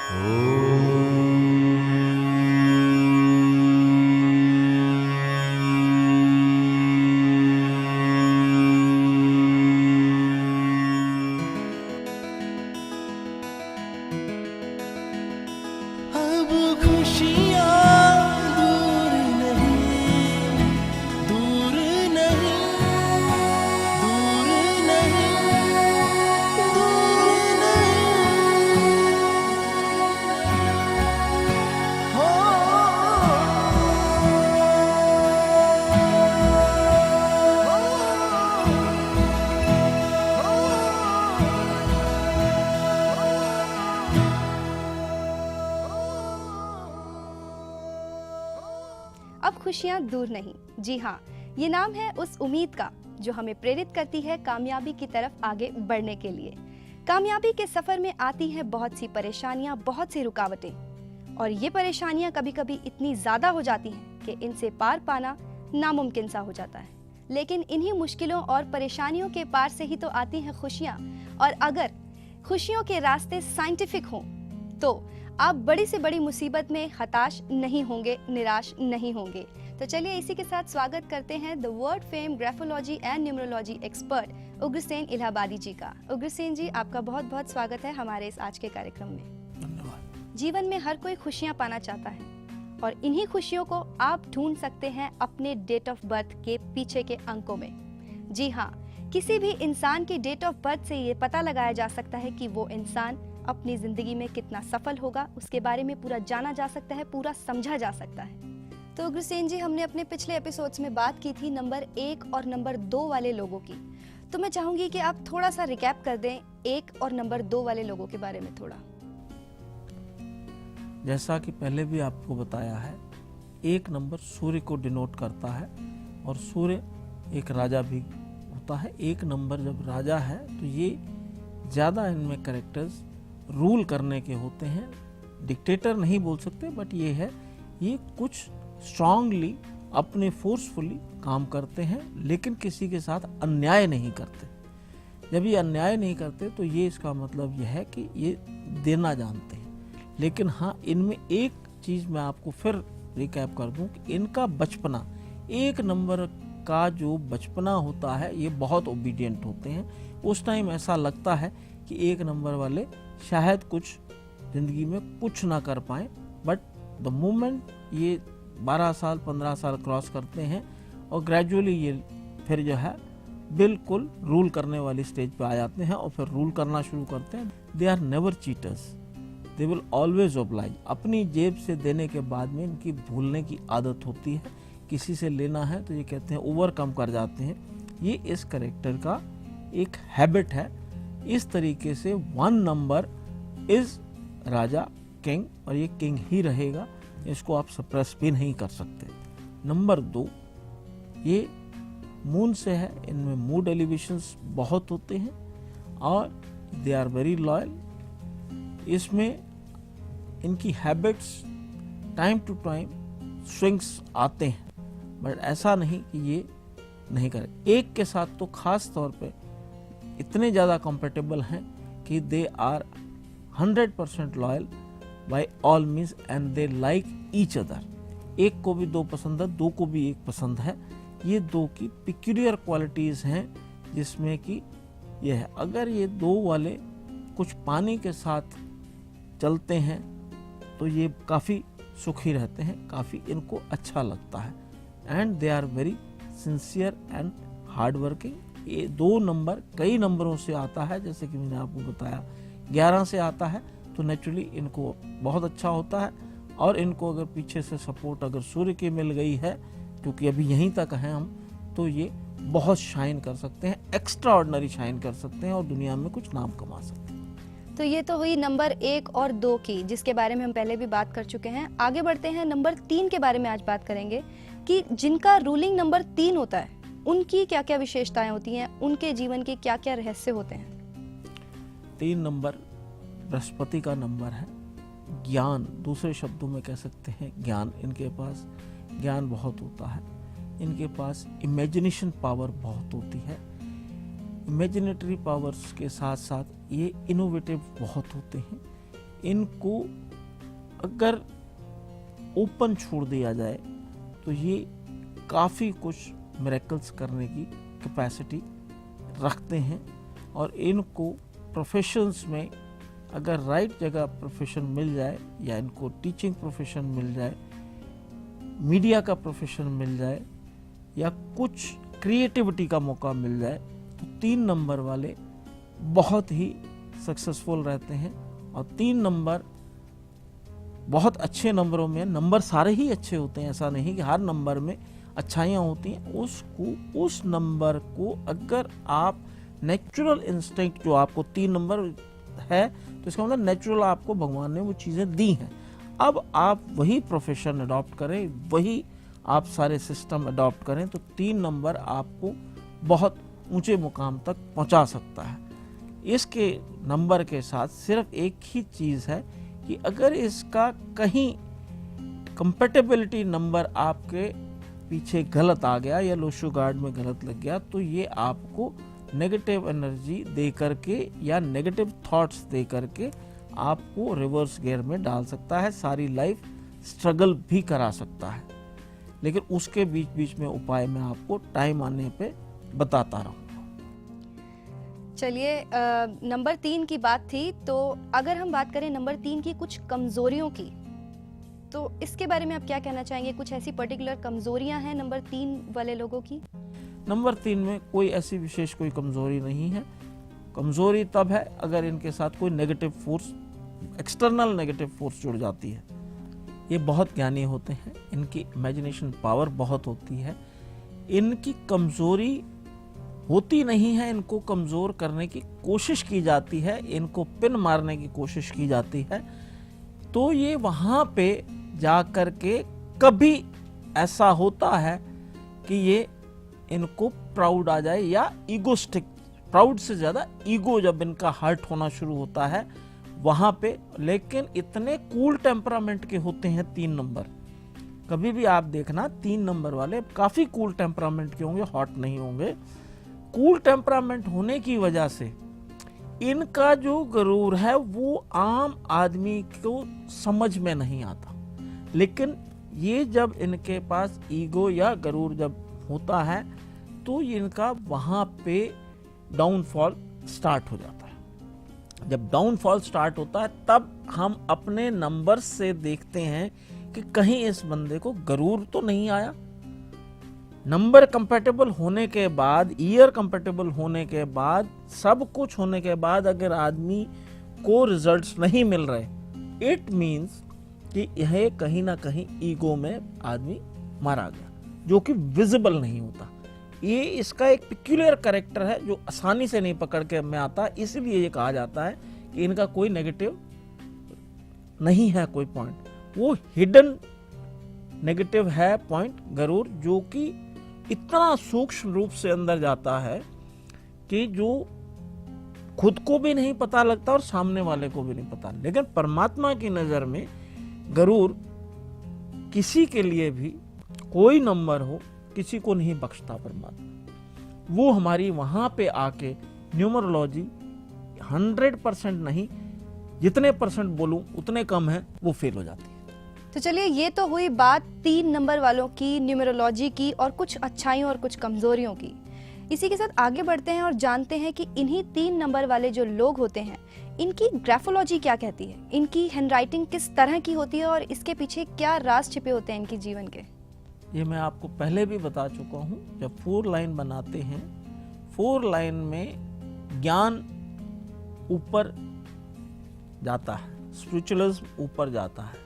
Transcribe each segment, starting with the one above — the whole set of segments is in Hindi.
अब खुशियां दूर नहीं। जी हाँ, ये नाम है उस उम्मीद का जो हमें प्रेरित करती है कामयाबी की तरफ आगे बढ़ने के लिए। कामयाबी के सफर में आती हैं बहुत सी परेशानियां, बहुत सी रुकावटें, और ये परेशानियां कभी कभी इतनी ज्यादा हो जाती हैं कि इनसे पार पाना नामुमकिन सा हो जाता है। लेकिन इन्हीं मुश्किलों और परेशानियों के पार से ही तो आती हैं खुशियां। और अगर खुशियों के रास्ते साइंटिफिक हों तो आप बड़ी से बड़ी मुसीबत में हताश नहीं होंगे, निराश नहीं होंगे। तो चलिए इसी के साथ स्वागत करते हैं the world fame graphology and numerology expert Ugrasen Allahabadi ji का। उग्रसेन जी, आपका बहुत बहुत स्वागत है हमारे इस आज के कार्यक्रम में। धन्यवाद। जीवन में हर कोई खुशियां पाना चाहता है और इन्हीं खुशियों को आप ढूंढ सकते हैं अपने डेट ऑफ बर्थ के पीछे के अंकों में। जी हाँ, किसी भी इंसान के डेट ऑफ बर्थ से ये पता लगाया जा सकता है कि वो इंसान अपनी जिंदगी में कितना सफल होगा, उसके बारे में पूरा जाना जा सकता है, पूरा समझा जा सकता है। तो उग्रसेन जी, हमने अपने पिछले एपिसोड्स में बात की थी नंबर 1 और नंबर 2 वाले लोगों की। तो मैं चाहूंगी कि आप थोड़ा सा रिकैप कर दें 1 और नंबर 2 वाले लोगों के बारे में थोड़ा। जैसा कि पहले भी आपको बताया है, 1 नंबर सूर्य को डिनोट करता है और सूर्य एक राजा भी होता है। 1 नंबर जब राजा है तो ये ज़्यादा इनमें कैरेक्टर्स रूल करने के होते हैं। डिक्टेटर नहीं बोल सकते, बट ये है, ये कुछ स्ट्रांगली अपने फोर्सफुली काम करते हैं, लेकिन किसी के साथ अन्याय नहीं करते। जब ये अन्याय नहीं करते तो ये इसका मतलब यह है कि ये देना जानते हैं। लेकिन हाँ, इनमें एक चीज़ मैं आपको फिर रिकैप कर दूं कि इनका बचपना, 1 नंबर का जो बचपना होता है, ये बहुत ओबीडियंट होते हैं। उस टाइम ऐसा लगता है कि 1 नंबर वाले शायद कुछ जिंदगी में कुछ ना कर पाए, बट द मोमेंट ये 12 साल 15 साल क्रॉस करते हैं और ग्रेजुअली ये फिर जो है बिल्कुल रूल करने वाली स्टेज पे आ जाते हैं और फिर रूल करना शुरू करते हैं। They are never cheaters, they will always oblige. अपनी जेब से देने के बाद में इनकी भूलने की आदत होती है। किसी से लेना है तो ये कहते हैं ओवरकम कर जाते हैं। ये इस कैरेक्टर का एक हैबिट है। इस तरीके से 1 नंबर इज राजा, किंग, और ये किंग ही रहेगा। इसको आप सप्रेस भी नहीं कर सकते। नंबर 2, ये मून से है। इनमें मूड एलिवेशंस बहुत होते हैं और दे आर वेरी लॉयल। इसमें इनकी habits time to time swings आते हैं, बट ऐसा नहीं कि ये नहीं करे। एक के साथ तो खास तौर पे इतने ज़्यादा कंफर्टेबल हैं कि they are 100% loyal by all means and they like each other. एक को भी 2 पसंद है, 2 को भी 1 पसंद है। ये 2 की पिक्यूलियर क्वालिटीज़ हैं, जिसमें कि ये है, अगर ये 2 वाले कुछ पानी के साथ चलते हैं तो ये काफ़ी सुखी रहते हैं, काफ़ी इनको अच्छा लगता है। And they are very sincere and hard working. ये 2 नंबर कई नंबरों से आता है, जैसे कि मैंने आपको बताया 11 से आता है, तो नेचुरली इनको बहुत अच्छा होता है। और इनको अगर पीछे से सपोर्ट अगर सूर्य की मिल गई है, क्योंकि अभी यहीं तक हैं हम, तो ये बहुत शाइन कर सकते हैं, एक्स्ट्रा ऑर्डिनरी शाइन कर सकते हैं और दुनिया में कुछ नाम कमा सकते हैं। तो ये तो हुई नंबर 1 और 2 की, जिसके बारे में हम पहले भी बात कर चुके हैं। आगे बढ़ते हैं, नंबर 3 के बारे में आज बात करेंगे कि जिनका रूलिंग नंबर 3 होता है उनकी क्या क्या विशेषताएं होती हैं, उनके जीवन के क्या क्या रहस्य होते हैं। 3 नंबर बृहस्पति का नंबर है। ज्ञान, दूसरे शब्दों में कह सकते हैं ज्ञान। इनके पास ज्ञान बहुत होता है। इनके पास इमेजिनेशन पावर बहुत होती है। इमेजिनेटरी पावर्स के साथ साथ ये इनोवेटिव बहुत होते हैं। इनको अगर ओपन छोड़ दिया जाए तो ये काफ़ी कुछ मिरेकल्स करने की कैपेसिटी रखते हैं। और इनको प्रोफेशंस में अगर राइट जगह प्रोफेशन मिल जाए, या इनको टीचिंग प्रोफेशन मिल जाए, मीडिया का प्रोफेशन मिल जाए, या कुछ क्रिएटिविटी का मौका मिल जाए, तो 3 नंबर वाले बहुत ही सक्सेसफुल रहते हैं। और 3 नंबर बहुत अच्छे नंबरों में, नंबर सारे ही अच्छे होते हैं, ऐसा नहीं कि हर नंबर में अच्छाइयाँ होती हैं, उस नंबर को अगर आप नेचुरल इंस्टिंक्ट जो आपको 3 नंबर है, तो इसका मतलब नेचुरल आपको भगवान ने वो चीज़ें दी हैं। अब आप वही प्रोफेशन अडॉप्ट करें, वही आप सारे सिस्टम अडॉप्ट करें, तो 3 नंबर आपको बहुत ऊंचे मुकाम तक पहुंचा सकता है। इसके नंबर के साथ सिर्फ एक ही चीज़ है कि अगर इसका कहीं कंपेटेबिलिटी नंबर आपके पीछे गलत आ गया या लोशो गार्ड में गलत लग गया, तो ये आपको नेगेटिव एनर्जी दे करके या नेगेटिव थॉट्स दे करके आपको रिवर्स गियर में डाल सकता है, सारी लाइफ स्ट्रगल भी करा सकता है। लेकिन उसके बीच बीच में उपाय मैं आपको टाइम आने पे बताता रहूँगा। चलिए, नंबर 3 की बात थी, तो अगर हम बात करें नंबर 3 की कुछ कमजोरियों की, तो इसके बारे में आप क्या कहना चाहेंगे? कुछ ऐसी पर्टिकुलर कमजोरियां हैं नंबर 3 वाले लोगों की? नंबर 3 में कोई ऐसी विशेष कोई कमजोरी नहीं है। कमजोरी तब है अगर इनके साथ कोई negative force, external negative force जुड़ जाती है। ये बहुत ज्ञानी होते हैं, इनकी इमेजिनेशन पावर बहुत होती है, इनकी कमजोरी होती नहीं है, इनको कमजोर करने की कोशिश की जाती है, इनको पिन मारने की कोशिश की जाती है। तो ये वहां पे जा कर के कभी ऐसा होता है कि ये इनको प्राउड आ जाए या ईगोस्टिक, प्राउड से ज्यादा ईगो जब इनका हर्ट होना शुरू होता है वहां पे। लेकिन इतने कूल टेम्परामेंट के होते हैं 3 नंबर, कभी भी आप देखना 3 नंबर वाले काफी कूल टेम्परामेंट के होंगे, हॉट नहीं होंगे। कूल टेम्परामेंट होने की वजह से इनका जो गरूर है वो आम आदमी को समझ में नहीं आता। लेकिन ये जब इनके पास ईगो या गरूर जब होता है तो इनका वहां पे डाउनफॉल स्टार्ट हो जाता है। जब डाउनफॉल स्टार्ट होता है तब हम अपने नंबर से देखते हैं कि कहीं इस बंदे को गरूर तो नहीं आया। नंबर कंपैटिबल होने के बाद, ईयर कंपैटिबल होने के बाद, सब कुछ होने के बाद अगर आदमी को रिजल्ट्स नहीं मिल रहे, इट मींस कि यह कहीं ना कहीं ईगो में आदमी मारा गया, जो कि विजिबल नहीं होता। ये इसका एक पिक्यूलियर कैरेक्टर है जो आसानी से नहीं पकड़ के में आता, इसलिए ये कहा जाता है कि इनका कोई नेगेटिव नहीं है कोई पॉइंट, वो हिडन नेगेटिव है पॉइंट गरूर, जो कि इतना सूक्ष्म रूप से अंदर जाता है कि जो खुद को भी नहीं पता लगता और सामने वाले को भी नहीं पता। लेकिन परमात्मा की नजर में गरूर किसी के लिए भी कोई नंबर हो, किसी को नहीं बख्शता परमात्मा। वो हमारी वहां पे आके न्यूमरोलॉजी 100% नहीं, जितने परसेंट बोलूं उतने कम है, वो फेल हो जाती है। तो चलिए, ये तो हुई बात 3 नंबर वालों की, न्यूमरोलॉजी की और कुछ अच्छाइयों और कुछ कमजोरियों की। इसी के साथ आगे बढ़ते हैं और जानते हैं कि इन्हीं 3 नंबर वाले जो लोग होते हैं, इनकी ग्राफोलॉजी क्या कहती है, इनकी हैंडराइटिंग किस तरह की होती है और इसके पीछे क्या राज छिपे होते हैं इनके जीवन के। ये मैं आपको पहले भी बता चुका हूँ। जब 4 लाइन बनाते हैं, 4 लाइन में ज्ञान ऊपर जाता है, स्पिरिचुअलिज्म ऊपर जाता है,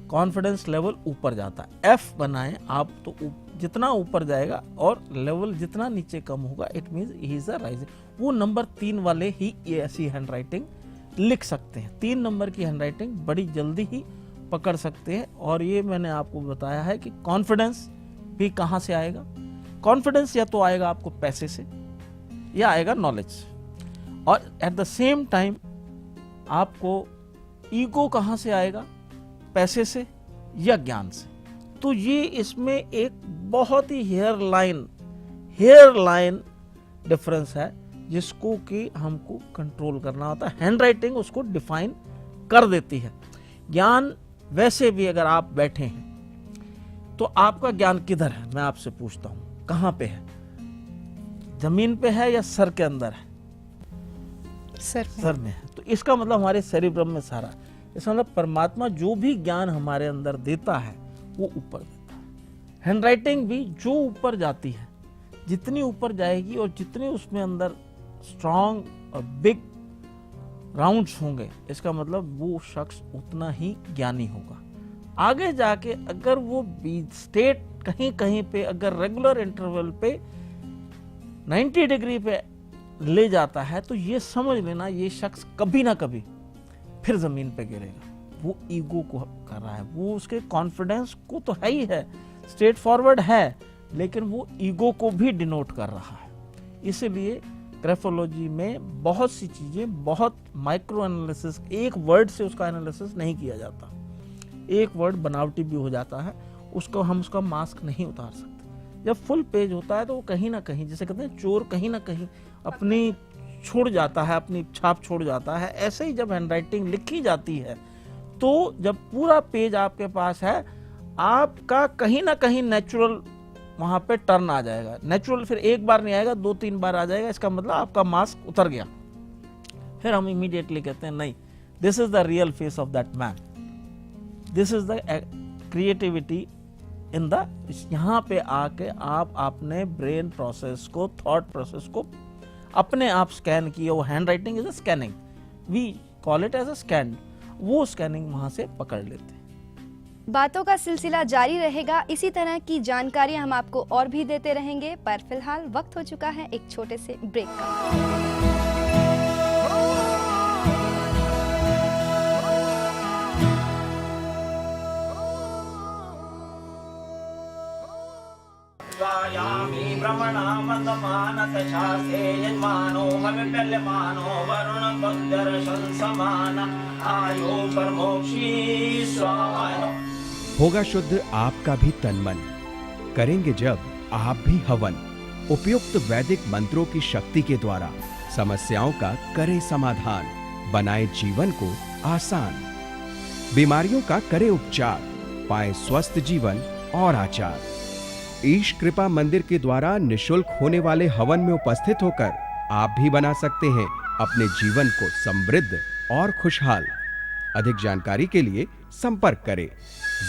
कॉन्फिडेंस लेवल ऊपर जाता है। एफ बनाएं आप तो जितना ऊपर जाएगा और लेवल जितना नीचे कम होगा, it means he is a rising. वो नंबर 3 वाले ही ये ऐसी हैंडराइटिंग लिख सकते हैं। 3 नंबर की हैंडराइटिंग बड़ी जल्दी ही पकड़ सकते हैं। और ये मैंने आपको बताया है कि कॉन्फिडेंस भी कहाँ से आएगा। कॉन्फिडेंस या तो आएगा आपको पैसे से या आएगा नॉलेज से, और एट द सेम टाइम आपको ईगो कहाँ से आएगा, पैसे से या ज्ञान से। तो ये इसमें एक बहुत ही हेयर लाइन डिफरेंस है जिसको कि हमको कंट्रोल करना होता है। हैंड राइटिंग उसको डिफाइन कर देती है। ज्ञान वैसे भी अगर आप बैठे हैं तो आपका ज्ञान किधर है, मैं आपसे पूछता हूं, कहां पे है? जमीन पे है या सर के अंदर है? सर में है। तो इसका मतलब हमारे सेरिब्रम में सारा, इसका मतलब परमात्मा जो भी ज्ञान हमारे अंदर देता है वो ऊपर देता है। हैंडराइटिंग भी जो ऊपर जाती है, जितनी ऊपर जाएगी और जितने उसमें अंदर स्ट्रॉन्ग और बिग राउंड्स होंगे, इसका मतलब वो शख्स उतना ही ज्ञानी होगा। आगे जाके अगर वो स्टेट कहीं कहीं पे अगर रेगुलर इंटरवल पे 90 डिग्री पे ले जाता है तो ये समझ लेना ये शख्स कभी ना कभी फिर जमीन पे गिरेगा। वो ईगो को कर रहा है, वो उसके कॉन्फिडेंस को तो है ही है, स्ट्रेट फॉरवर्ड है, लेकिन वो ईगो को भी डिनोट कर रहा है। इसलिए ग्राफोलॉजी में बहुत सी चीजें, बहुत माइक्रो एनालिसिस, एक वर्ड से उसका एनालिसिस नहीं किया जाता। एक वर्ड बनावटी भी हो जाता है, उसको हम उसका मास्क नहीं उतार सकते। जब फुल पेज होता है तो वो कहीं ना कहीं, जैसे कहते हैं चोर कहीं ना कहीं अपनी छोड़ जाता है, अपनी छाप छोड़ जाता है, ऐसे ही जब हैंडराइटिंग लिखी जाती है तो जब पूरा पेज आपके पास है, आपका कहीं ना कहीं नेचुरल वहां पे टर्न आ जाएगा। नेचुरल फिर एक बार नहीं आएगा, 2-3 बार आ जाएगा, इसका मतलब आपका मास्क उतर गया। फिर हम इमीडिएटली कहते हैं नहीं, this is the real face of that man, this is the creativity in the. यहाँ पे आके आप अपने ब्रेन प्रोसेस को, थॉट प्रोसेस को अपने आप स्कैन किए। वो handwriting is a scanning, we call it as a scan. वो स्कैनिंग वहां से पकड़ लेते हैं। बातों का सिलसिला जारी रहेगा, इसी तरह की जानकारी हम आपको और भी देते रहेंगे, पर फिलहाल वक्त हो चुका है एक छोटे से ब्रेक का। होगा शुद्ध आपका भी तन मन, करेंगे जब आप भी हवन। उपयुक्त वैदिक मंत्रों की शक्ति के द्वारा समस्याओं का करे समाधान, बनाए जीवन को आसान। बीमारियों का करे उपचार, पाए स्वस्थ जीवन और आचार। ईश कृपा मंदिर के द्वारा निशुल्क होने वाले हवन में उपस्थित होकर आप भी बना सकते हैं अपने जीवन को समृद्ध और खुशहाल। अधिक जानकारी के लिए संपर्क करें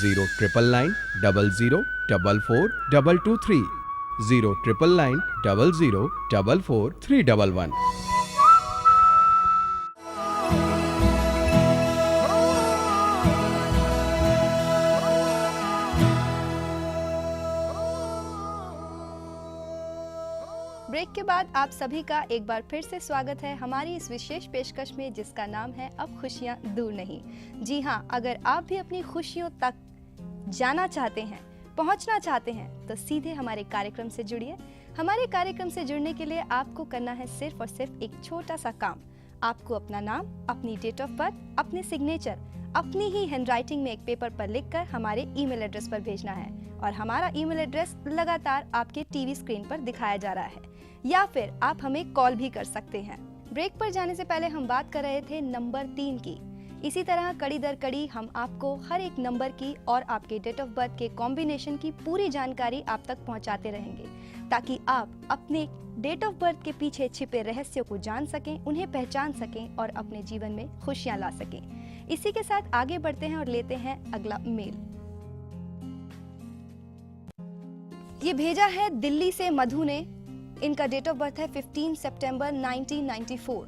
0999 00 44 223 0999 00 44 311। ब्रेक के बाद आप सभी का एक बार फिर से स्वागत है हमारी इस विशेष पेशकश में, जिसका नाम है अब खुशियां दूर नहीं। जी हाँ, अगर आप भी अपनी खुशियों तक जाना चाहते हैं, पहुंचना चाहते हैं, तो सीधे हमारे कार्यक्रम से जुड़िए। हमारे कार्यक्रम से जुड़ने के लिए आपको करना है सिर्फ और सिर्फ एक छोटा सा काम। आपको अपना नाम, अपनी डेट ऑफ बर्थ, अपने सिग्नेचर अपनी ही हैंडराइटिंग में एक पेपर पर लिखकर हमारे ईमेल एड्रेस पर भेजना है, और हमारा ईमेल एड्रेस लगातार आपके टीवी स्क्रीन पर दिखाया जा रहा है, या फिर आप हमें कॉल भी कर सकते हैं। ब्रेक पर जाने से पहले हम बात कर रहे थे नंबर 3 की। इसी तरह कड़ी दर कड़ी हम आपको हर एक नंबर की और आपके डेट ऑफ बर्थ के कॉम्बिनेशन की पूरी जानकारी आप तक पहुंचाते रहेंगे, ताकि आप अपने डेट ऑफ बर्थ के पीछे छिपे रहस्यों को जान सकें, उन्हें पहचान सकें और अपने जीवन में खुशियां ला सकें। इसी के साथ आगे बढ़ते हैं और लेते हैं अगला मेल। ये भेजा है दिल्ली से मधु ने। इनका डेट ऑफ बर्थ है 15 सितंबर 1994।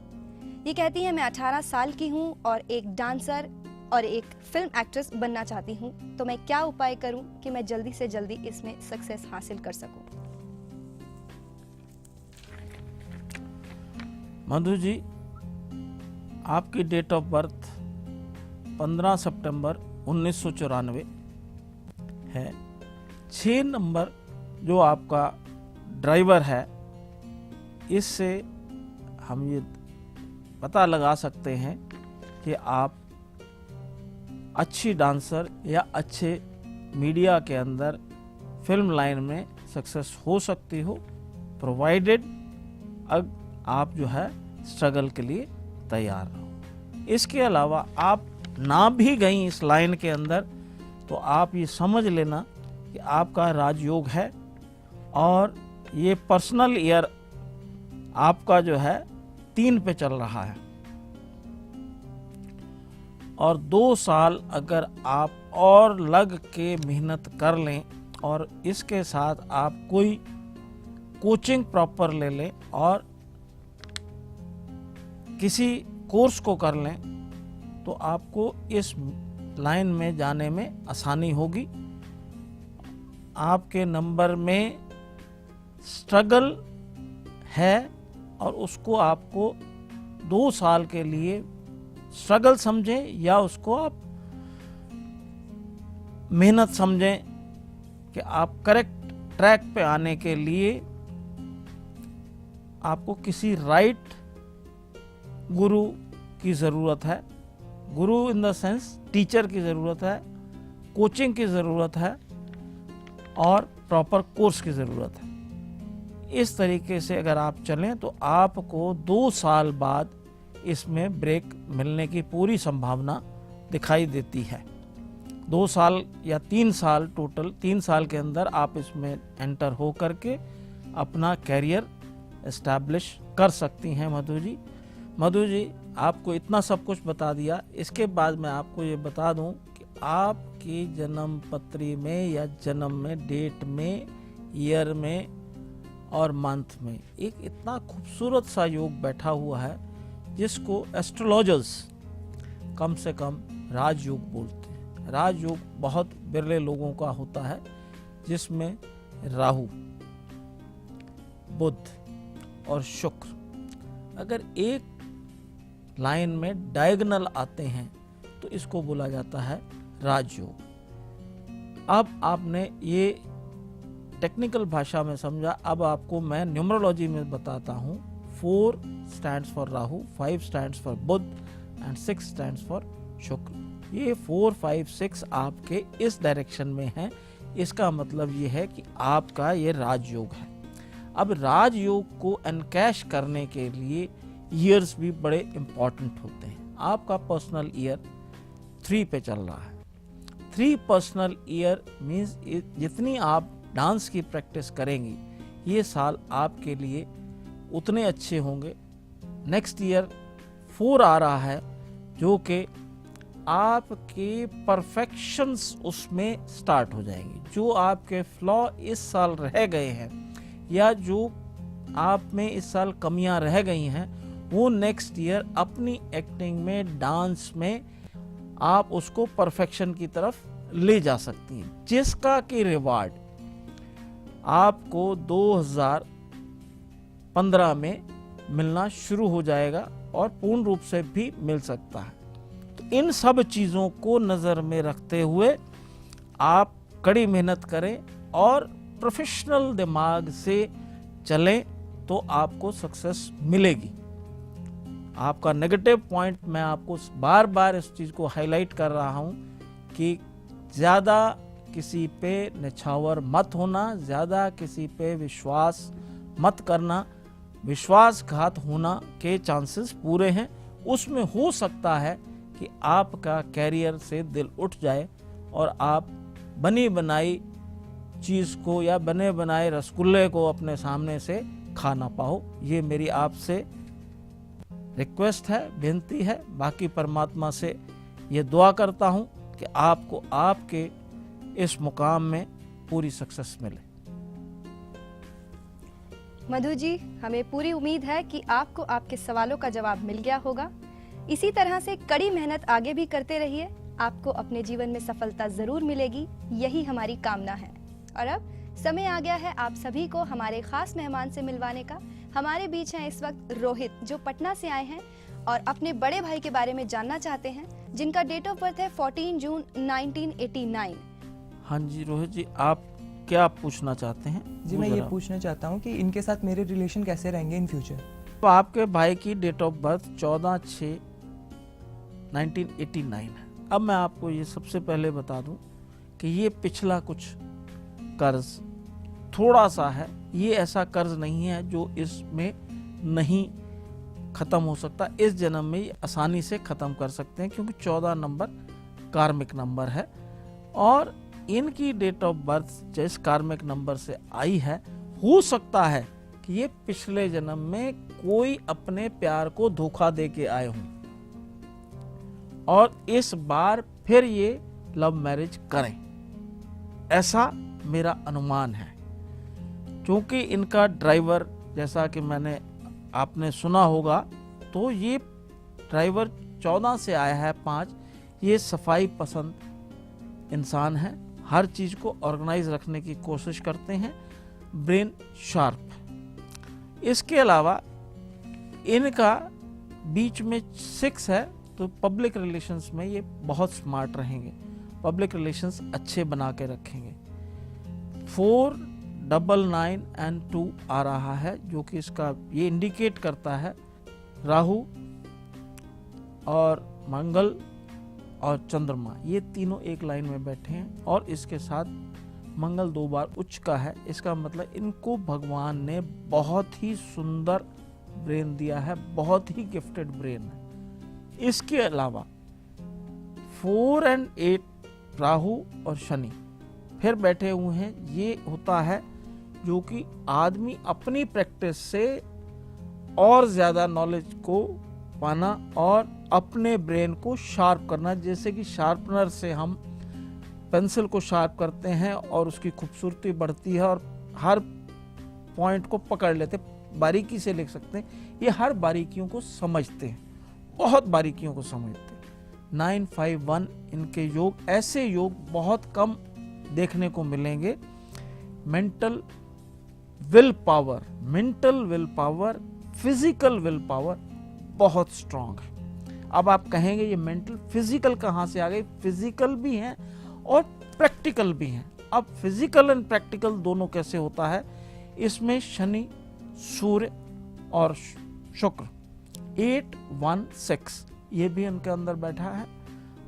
ये कहती है मैं 18 साल की हूँ और एक डांसर और एक फिल्म एक्ट्रेस बनना चाहती हूँ, तो मैं क्या उपाय करूँ कि मैं जल्दी से जल्दी इसमें सक्सेस हासिल कर सकूँ। मधु जी, आपकी डेट ऑफ बर्थ 15 सितंबर 1994 है। 6 नंबर जो आपका ड्राइवर है, इससे हम ये पता लगा सकते हैं कि आप अच्छी डांसर या अच्छे मीडिया के अंदर फिल्म लाइन में सक्सेस हो सकती हो, प्रोवाइडेड आप जो है स्ट्रगल के लिए तैयार रहो। इसके अलावा आप ना भी गई इस लाइन के अंदर तो आप ये समझ लेना कि आपका राजयोग है। और ये पर्सनल ईयर आपका जो है 3 पे चल रहा है, और 2 साल अगर आप और लग के मेहनत कर लें और इसके साथ आप कोई कोचिंग प्रॉपर ले लें और किसी कोर्स को कर लें तो आपको इस लाइन में जाने में आसानी होगी। आपके नंबर में स्ट्रगल है और उसको आपको 2 साल के लिए स्ट्रगल समझें या उसको आप मेहनत समझें कि आप करेक्ट ट्रैक पे आने के लिए आपको किसी राइट गुरु की ज़रूरत है। गुरु इन द सेंस टीचर की ज़रूरत है, कोचिंग की ज़रूरत है और प्रॉपर कोर्स की ज़रूरत है। इस तरीके से अगर आप चलें तो आपको 2 साल बाद इसमें ब्रेक मिलने की पूरी संभावना दिखाई देती है। 2 साल या 3 साल, टोटल 3 साल के अंदर आप इसमें एंटर हो करके अपना कैरियर एस्टैब्लिश कर सकती हैं। मधु जी आपको इतना सब कुछ बता दिया, इसके बाद मैं आपको ये बता दूं कि आपकी जन्म पत्री में या जन्म में डेट में, ईयर में और मंथ में एक इतना खूबसूरत सा योग बैठा हुआ है जिसको एस्ट्रोलॉजर्स कम से कम राजयोग बोलते हैं। राजयोग बहुत बिरले लोगों का होता है जिसमें राहु, बुध और शुक्र अगर एक लाइन में डायगोनल आते हैं तो इसको बोला जाता है राजयोग। अब आपने ये टेक्निकल भाषा में समझा, अब आपको मैं न्यूमरोलॉजी में बताता हूँ। 4 stands for Rahu, 5 stands for Budh and 6 stands for Shukra. ये 4, 5, 6 आपके इस डायरेक्शन में है। इसका मतलब ये है कि आपका ये राजयोग है। अब राजयोग को एनकैश करने के लिए ईयर्स भी बड़े इंपॉर्टेंट होते हैं। आपका पर्सनल ईयर 3 पे चल रहा है। 3 पर्सनल ईयर मीन्स जितनी आप डांस की प्रैक्टिस करेंगी ये साल आपके लिए उतने अच्छे होंगे। नेक्स्ट ईयर 4 आ रहा है जो कि आपके परफेक्शंस उसमें स्टार्ट हो जाएंगे। जो आपके फ्लॉ इस साल रह गए हैं या जो आप में इस साल कमियां रह गई हैं वो नेक्स्ट ईयर अपनी एक्टिंग में, डांस में आप उसको परफेक्शन की तरफ ले जा सकती हैं, जिसका कि रिवार्ड आपको 2015 में मिलना शुरू हो जाएगा और पूर्ण रूप से भी मिल सकता है। तो इन सब चीज़ों को नज़र में रखते हुए आप कड़ी मेहनत करें और प्रोफेशनल दिमाग से चलें तो आपको सक्सेस मिलेगी। आपका नेगेटिव पॉइंट मैं आपको बार बार इस चीज़ को हाईलाइट कर रहा हूँ कि ज़्यादा किसी पे निछावर मत होना, ज़्यादा किसी पे विश्वास मत करना। विश्वासघात होना के चांसेस पूरे हैं। उसमें हो सकता है कि आपका कैरियर से दिल उठ जाए और आप बनी बनाई चीज़ को या बने बनाए रसगुल्ले को अपने सामने से खा ना पाओ। ये मेरी आपसे रिक्वेस्ट है, विनती है। बाकी परमात्मा से ये दुआ करता हूँ कि आपको आपके इस मुकाम में पूरी सक्सेस मिले। मधु जी, हमें पूरी उम्मीद है कि आपको आपके सवालों का जवाब मिल गया होगा। इसी तरह से कड़ी मेहनत आगे भी करते रहिए, आपको अपने जीवन में सफलता जरूर मिलेगी, यही हमारी कामना है। और अब समय आ गया है आप सभी को हमारे खास मेहमान से मिलवाने का। हमारे बीच हैं इस वक्त रोहित, जो पटना से आए हैं और अपने बड़े भाई के बारे में जानना चाहते हैं, जिनका डेट ऑफ बर्थ है 14 जून 1989। हाँ जी रोहित जी, आप क्या पूछना चाहते हैं? जी मैं ये पूछना चाहता हूँ कि इनके साथ मेरे रिलेशन कैसे रहेंगे इन फ्यूचर। तो आपके भाई की डेट ऑफ बर्थ 14/6/1989 है। अब मैं आपको ये सबसे पहले बता दूं कि ये पिछला कुछ कर्ज थोड़ा सा है, ये ऐसा कर्ज नहीं है जो इसमें नहीं खत्म हो सकता है, इस जन्म में ये आसानी से खत्म कर सकते हैं, क्योंकि 14 नंबर कार्मिक नंबर है और इनकी डेट ऑफ बर्थ जिस कार्मिक नंबर से आई है, हो सकता है कि ये पिछले जन्म में कोई अपने प्यार को धोखा दे के आए हों और इस बार फिर ये लव मैरिज करें, ऐसा मेरा अनुमान है। क्योंकि इनका ड्राइवर, जैसा कि मैंने आपने सुना होगा, तो ये ड्राइवर 14 से आया है 5, ये सफाई पसंद इंसान है, हर चीज़ को ऑर्गेनाइज रखने की कोशिश करते हैं, ब्रेन शार्प। इसके अलावा इनका बीच में 6 है, तो पब्लिक रिलेशंस में ये बहुत स्मार्ट रहेंगे, पब्लिक रिलेशंस अच्छे बना के रखेंगे। 4, 9, 9 और 2 आ रहा है, जो कि इसका ये इंडिकेट करता है राहु और मंगल और चंद्रमा ये तीनों एक लाइन में बैठे हैं और इसके साथ मंगल 2 बार उच्च का है। इसका मतलब इनको भगवान ने बहुत ही सुंदर ब्रेन दिया है, बहुत ही गिफ्टेड ब्रेन है। इसके अलावा 4 और 8 राहु और शनि फिर बैठे हुए हैं। ये होता है जो कि आदमी अपनी प्रैक्टिस से और ज़्यादा नॉलेज को पाना और अपने ब्रेन को शार्प करना, जैसे कि शार्पनर से हम पेंसिल को शार्प करते हैं और उसकी खूबसूरती बढ़ती है और हर पॉइंट को पकड़ लेते, बारीकी से लिख सकते हैं। ये हर बारीकियों को समझते हैं, बहुत बारीकियों को समझते हैं। 9, 5, 1 इनके योग, ऐसे योग बहुत कम देखने को मिलेंगे। Mental will power, physical will power बहुत स्ट्रांग है। अब आप कहेंगे ये मेंटल फिजिकल कहाँ से आ गई? फिजिकल भी हैं और प्रैक्टिकल भी हैं। अब फिजिकल एंड प्रैक्टिकल दोनों कैसे होता है? इसमें शनि, सूर्य और शुक्र 8, 1, 6 ये भी इनके अंदर बैठा है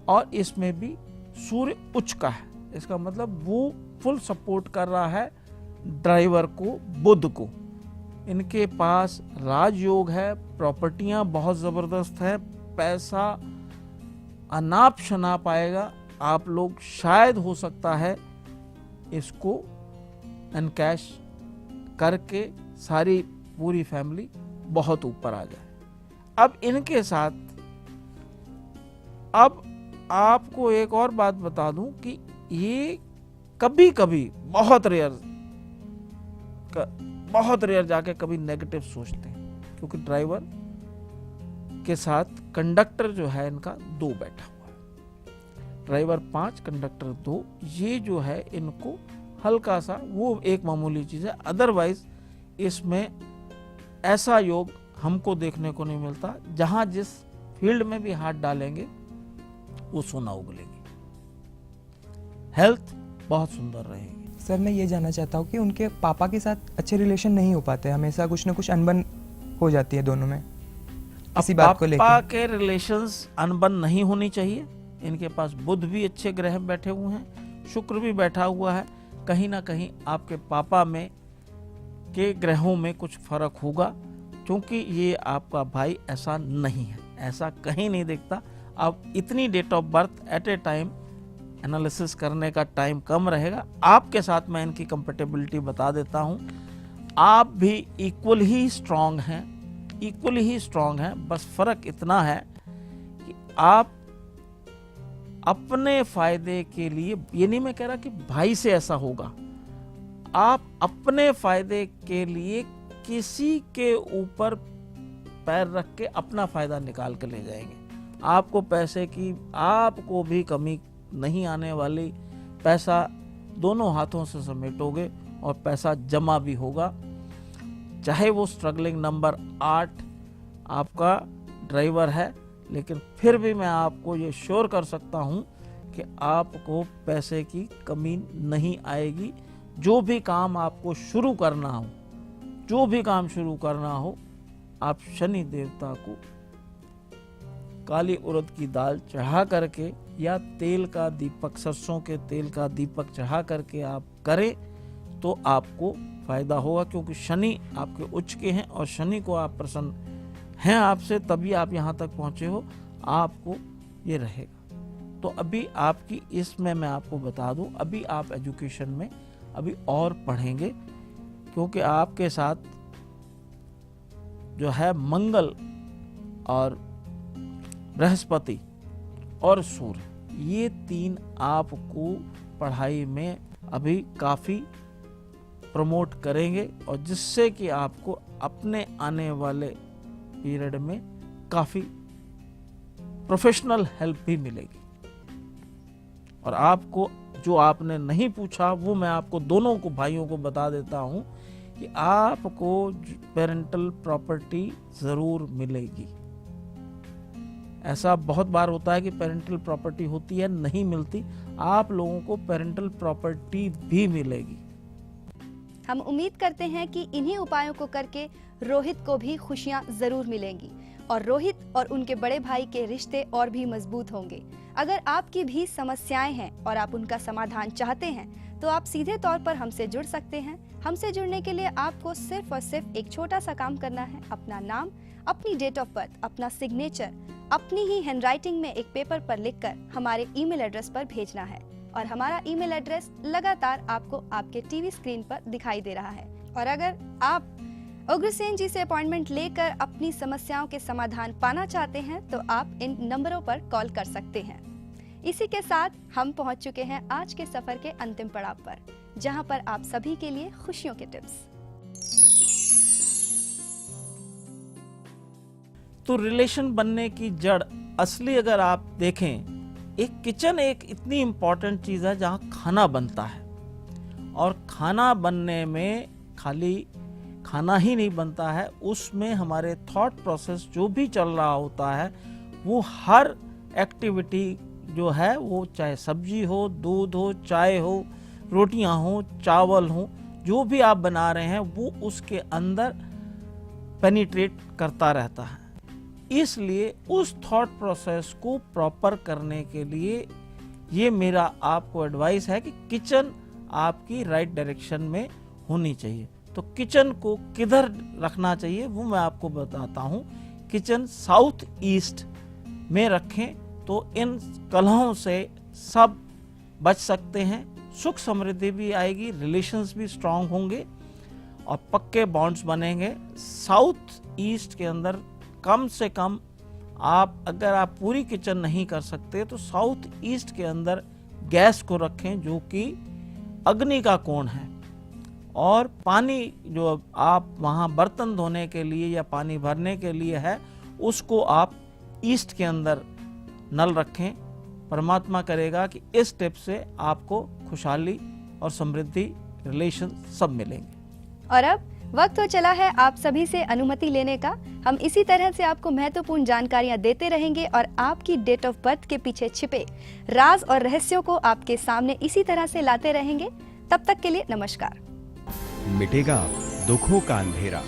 और इसमें भी सूर्य उच्च का है। इसका मतलब वो फुल सपोर्ट कर रहा है ड्राइवर को, बुध को। इनके पास राजयोग है, प्रॉपर्टियां बहुत जबरदस्त है, पैसा अनाप शनाप आएगा। आप लोग शायद हो सकता है इसको एनकैश करके सारी पूरी फैमिली बहुत ऊपर आ जाए। अब इनके साथ अब आपको एक और बात बता दूं कि ये कभी कभी बहुत रेयर जाके कभी नेगेटिव सोचते हैं, क्योंकि ड्राइवर के साथ कंडक्टर जो है इनका 2 बैठा हुआ है। ड्राइवर 5, कंडक्टर 2, ये जो है इनको हल्का सा वो एक मामूली चीज़ है। अदरवाइज इसमें ऐसा योग हमको देखने को नहीं मिलता। जहां जिस फील्ड में भी हाथ डालेंगे वो सोना उगलेगी। हेल्थ बहुत सुंदर रहेगी। सर मैं ये जानना चाहता हूँ कि उनके पापा के साथ अच्छे रिलेशन नहीं हो पाते, हमेशा कुछ ना कुछ अनबन हो जाती है दोनों में इसी बात को लेकर। पापा के रिलेशंस अनबन नहीं होनी चाहिए। इनके पास बुध भी अच्छे ग्रह बैठे हुए हैं, शुक्र भी बैठा हुआ है। कहीं ना कहीं आपके पापा में के ग्रहों में कुछ फर्क होगा, क्योंकि ये आपका भाई ऐसा नहीं है, ऐसा कहीं नहीं दिखता। अब इतनी date of birth at a time analysis करने का टाइम कम रहेगा। आपके साथ मैं इनकी कंपेटेबिलिटी बता देता हूं। आप भी इक्वल ही स्ट्रांग हैं, बस फर्क इतना है कि आप अपने फायदे के लिए, ये नहीं मैं कह रहा कि भाई से ऐसा होगा, आप अपने फायदे के लिए किसी के ऊपर पैर रख के अपना फायदा निकाल के ले जाएंगे। आपको पैसे की आपको भी कमी नहीं आने वाली। पैसा दोनों हाथों से समेटोगे और पैसा जमा भी होगा। चाहे वो स्ट्रगलिंग नंबर 8 आपका ड्राइवर है, लेकिन फिर भी मैं आपको ये श्योर कर सकता हूं कि आपको पैसे की कमी नहीं आएगी। जो भी काम आपको शुरू करना हो, आप शनि देवता को काली उड़द की दाल चढ़ा करके या तेल का दीपक, सरसों के तेल का दीपक चढ़ा करके आप करें तो आपको फायदा होगा, क्योंकि शनि आपके उच्च के हैं और शनि को आप प्रसन्न हैं आपसे तभी आप यहाँ तक पहुँचे हो, आपको ये रहेगा। तो अभी आपकी इसमें मैं आपको बता दूं, अभी आप एजुकेशन में अभी और पढ़ेंगे, क्योंकि आपके साथ जो है मंगल और बृहस्पति और सूर्य, ये 3 आपको पढ़ाई में अभी काफ़ी प्रमोट करेंगे, और जिससे कि आपको अपने आने वाले पीरियड में काफ़ी प्रोफेशनल हेल्प भी मिलेगी। और आपको जो आपने नहीं पूछा वो मैं आपको दोनों को भाइयों को बता देता हूं कि आपको पेरेंटल प्रॉपर्टी ज़रूर मिलेगी। ऐसा बहुत बार होता है कि पेरेंटल प्रॉपर्टी होती है, नहीं मिलती। आप लोगों को पेरेंटल प्रॉपर्टी भी मिलेगी। हम उम्मीद करते हैं कि इन्हीं उपायों को करके रोहित को भी खुशियां जरूर मिलेंगी और रोहित और उनके बड़े भाई के रिश्ते और भी मजबूत होंगे। अगर आपकी भी समस्याएं हैं और आप उनका समाधान चाहते हैं तो आप सीधे तौर पर हमसे जुड़ सकते हैं। हमसे जुड़ने के लिए आपको सिर्फ और सिर्फ एक छोटा सा काम करना है। अपना नाम, अपनी डेट ऑफ बर्थ, अपना सिग्नेचर अपनी ही हैंडराइटिंग में एक पेपर पर लिखकर हमारे ईमेल एड्रेस पर भेजना है, और हमारा ईमेल एड्रेस लगातार आपको आपके टीवी स्क्रीन पर दिखाई दे रहा है। और अगर आप उग्रसेन जी से अपॉइंटमेंट लेकर अपनी समस्याओं के समाधान पाना चाहते हैं तो आप इन नंबरों पर कॉल कर सकते हैं। इसी के साथ हम पहुंच चुके हैं आज के सफर के अंतिम पड़ाव पर, जहां पर आप सभी के लिए खुशियों के टिप्स। तो रिलेशन बनने की जड़ असली अगर आप देखें, एक किचन एक इतनी इम्पॉर्टेंट चीज़ है जहाँ खाना बनता है, और खाना बनने में खाली खाना ही नहीं बनता है, उसमें हमारे थॉट प्रोसेस जो भी चल रहा होता है, वो हर एक्टिविटी जो है, वो चाहे सब्जी हो, दूध हो, चाय हो, रोटियां हो, चावल हो, जो भी आप बना रहे हैं वो उसके अंदर पेनिट्रेट करता रहता है। इसलिए उस थॉट प्रोसेस को प्रॉपर करने के लिए ये मेरा आपको एडवाइस है कि किचन आपकी राइट डायरेक्शन में होनी चाहिए। तो किचन को किधर रखना चाहिए वो मैं आपको बताता हूँ। किचन साउथ ईस्ट में रखें तो इन कलहों से सब बच सकते हैं, सुख समृद्धि भी आएगी, रिलेशंस भी स्ट्रांग होंगे और पक्के बॉन्ड्स बनेंगे। साउथ ईस्ट के अंदर कम से कम अगर आप पूरी किचन नहीं कर सकते तो साउथ ईस्ट के अंदर गैस को रखें जो कि अग्नि का कोण है, और पानी जो आप वहाँ बर्तन धोने के लिए या पानी भरने के लिए है उसको आप ईस्ट के अंदर नल रखें। परमात्मा करेगा कि इस टिप से आपको खुशहाली और समृद्धि, रिलेशन सब मिलेंगे। और अब वक्त हो चला है आप सभी से अनुमति लेने का। हम इसी तरह से आपको महत्वपूर्ण जानकारियां देते रहेंगे और आपकी डेट ऑफ बर्थ के पीछे छिपे राज और रहस्यों को आपके सामने इसी तरह से लाते रहेंगे। तब तक के लिए नमस्कार। मिटेगा दुखों का अंधेरा,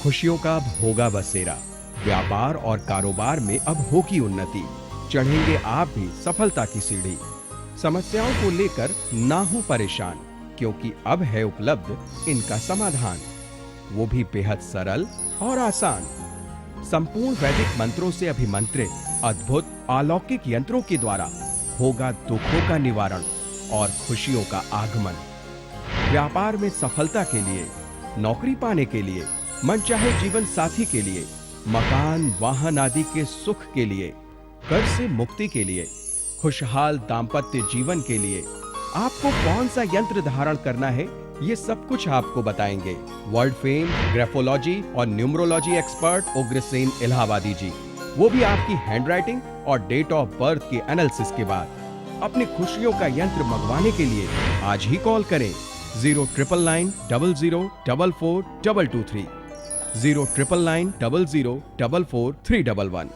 खुशियों का अब होगा बसेरा। व्यापार और कारोबार में अब होगी उन्नति, चढ़ेंगे आप भी सफलता की सीढ़ी। समस्याओं को लेकर ना हो परेशान, क्योंकि अब है उपलब्ध इनका समाधान, वो भी बेहद सरल और आसान। संपूर्ण वैदिक मंत्रों से अभिमंत्रित अद्भुत अलौकिक यंत्रों के द्वारा होगा दुखों का निवारण और खुशियों का आगमन। व्यापार में सफलता के लिए, नौकरी पाने के लिए, मनचाहे जीवन साथी के लिए, मकान वाहन आदि के सुख के लिए, कर्ज से मुक्ति के लिए, खुशहाल दाम्पत्य जीवन के लिए आपको कौन सा यंत्र धारण करना है, ये सब कुछ आपको बताएंगे वर्ल्ड फेम ग्राफोलॉजी और न्यूमरोलॉजी एक्सपर्ट उग्रसेन इलाहाबादी जी, वो भी आपकी हैंडराइटिंग और डेट ऑफ बर्थ के एनालिसिस के बाद। अपनी खुशियों का यंत्र मंगवाने के लिए आज ही कॉल करें 09990 0044 223 09990 0044 311।